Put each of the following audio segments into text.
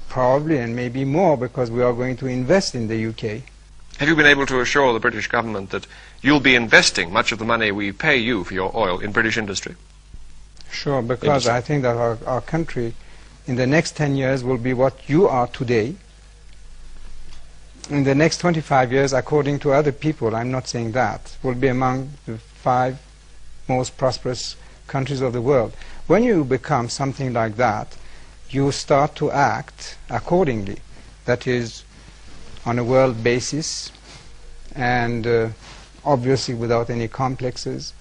Probably, and maybe more, because we are going to invest in the UK. Have you been able to assure the British government that you'll be investing much of the money we pay you for your oil in British industry? Sure, because I think that our country in the next 10 years will be what you are today. In the next 25 years, according to other people, I'm not saying that, will be among the 5 most prosperous countries of the world. When you become something like that, you start to act accordingly. That is, on a world basis, and obviously without any complexes,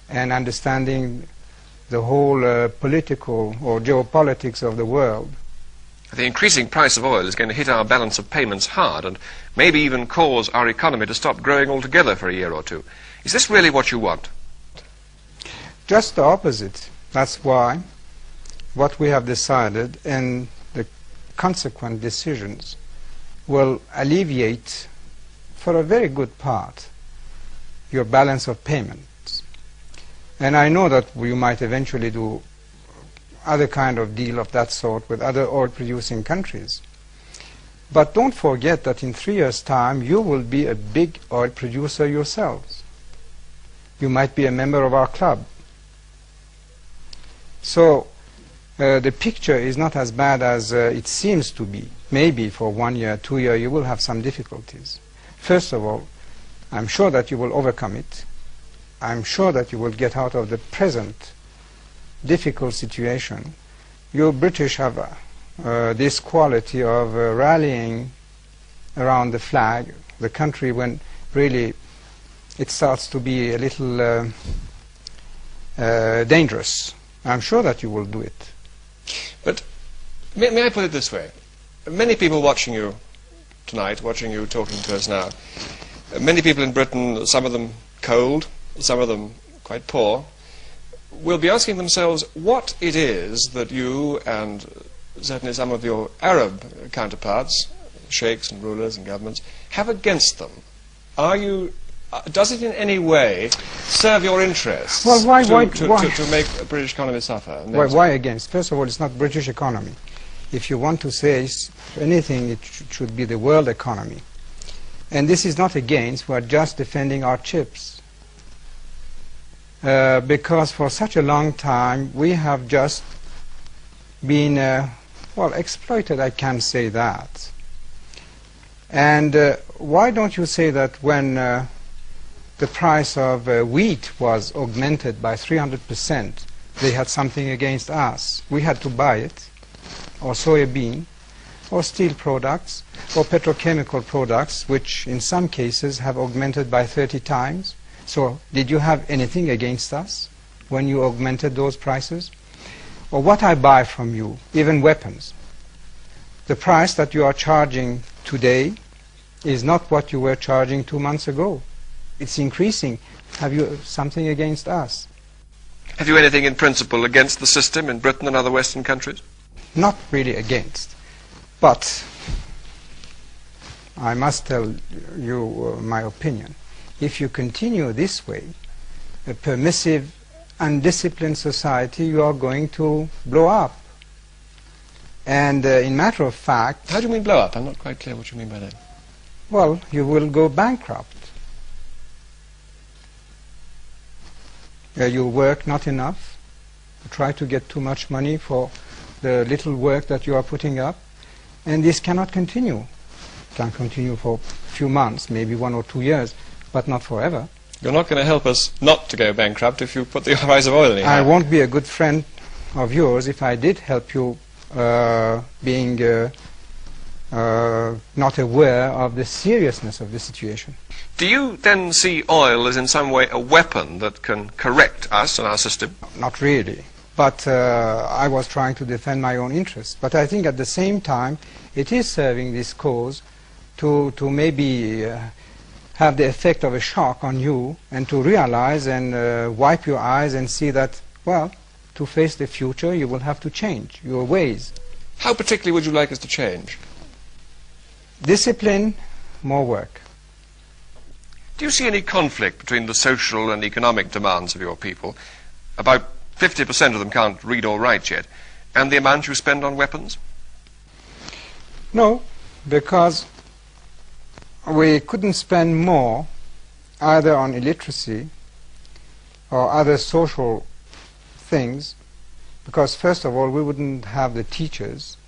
and understanding the whole political or geopolitics of the world. The increasing price of oil is going to hit our balance of payments hard and maybe even cause our economy to stop growing altogether for a year or two. Is this really what you want? Just the opposite. That's why what we have decided and the consequent decisions will alleviate, for a very good part, your balance of payments. And I know that we might eventually do other kind of deal of that sort with other oil-producing countries. But don't forget that in 3 years' time, you will be a big oil producer yourselves. You might be a member of our club. So the picture is not as bad as it seems to be. Maybe for 1 year, 2 years, you will have some difficulties. First of all, I'm sure that you will overcome it. I'm sure that you will get out of the present difficult situation. You British have this quality of rallying around the flag, the country, when really it starts to be a little dangerous. I'm sure that you will do it. But may I put it this way? Many people watching you tonight, watching you talking to us now, many people in Britain, some of them cold, some of them quite poor, will be asking themselves what it is that you and certainly some of your Arab counterparts, sheikhs and rulers and governments, have against them. Does it in any way serve your interests to make a British economy suffer? Why against? First of all, it's not British economy. If you want to say anything, it should be the world economy. And this is not against, we are just defending our chips. Because for such a long time we have just been well, exploited, I can say that. And why don't you say that when the price of wheat was augmented by 300%, they had something against us? We had to buy it, or soybean, or steel products, or petrochemical products, which in some cases have augmented by 30 times. So did you have anything against us when you augmented those prices? Or what I buy from you, even weapons, the price that you are charging today is not what you were charging 2 months ago. It's increasing. Have you something against us? Have you anything in principle against the system in Britain and other Western countries? Not really against, but I must tell you my opinion. If you continue this way, a permissive, undisciplined society, you are going to blow up. And in matter of fact... How do you mean blow up? I'm not quite clear what you mean by that. Well, you will go bankrupt. You work not enough, you try to get too much money for the little work that you are putting up, and this cannot continue. It can continue for a few months, maybe 1 or 2 years, but not forever. You're not going to help us not to go bankrupt if you put the price of oil in. I won't be a good friend of yours if I did help you being not aware of the seriousness of the situation. Do you then see oil as in some way a weapon that can correct us and our system? Not really. But I was trying to defend my own interests. But I think at the same time it is serving this cause to maybe have the effect of a shock on you, and to realize and wipe your eyes and see that, well, to face the future you will have to change your ways. How particularly would you like us to change? Discipline, more work. Do you see any conflict between the social and economic demands of your people? About 50% of them can't read or write yet. And the amount you spend on weapons? No, because we couldn't spend more either on illiteracy or other social things, because first of all we wouldn't have the teachers,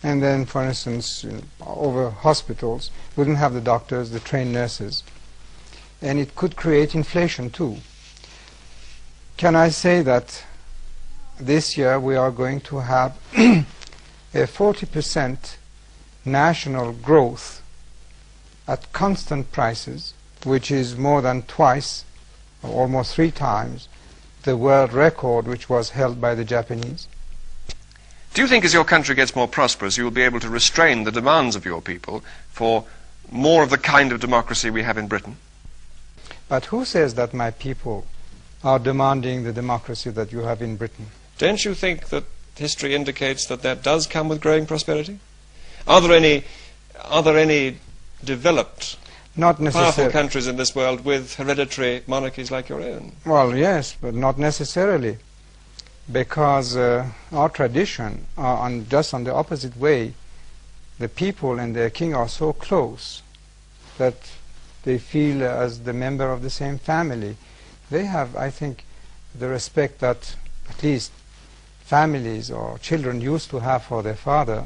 and then for instance over hospitals we wouldn't have the doctors, the trained nurses, and it could create inflation too. Can I say that this year we are going to have a 40% national growth at constant prices, which is more than twice or almost 3 times the world record which was held by the Japanese? Do you think as your country gets more prosperous you will be able to restrain the demands of your people for more of the kind of democracy we have in Britain? But who says that my people are demanding the democracy that you have in Britain? Don't you think that history indicates that that does come with growing prosperity? Are there any developed, Not powerful necessarily. countries in this world with hereditary monarchies like your own? Well, yes, but not necessarily, because our tradition are just on the opposite way. The people and their king are so close that they feel as the member of the same family. They have, I think, the respect that at least families or children used to have for their father.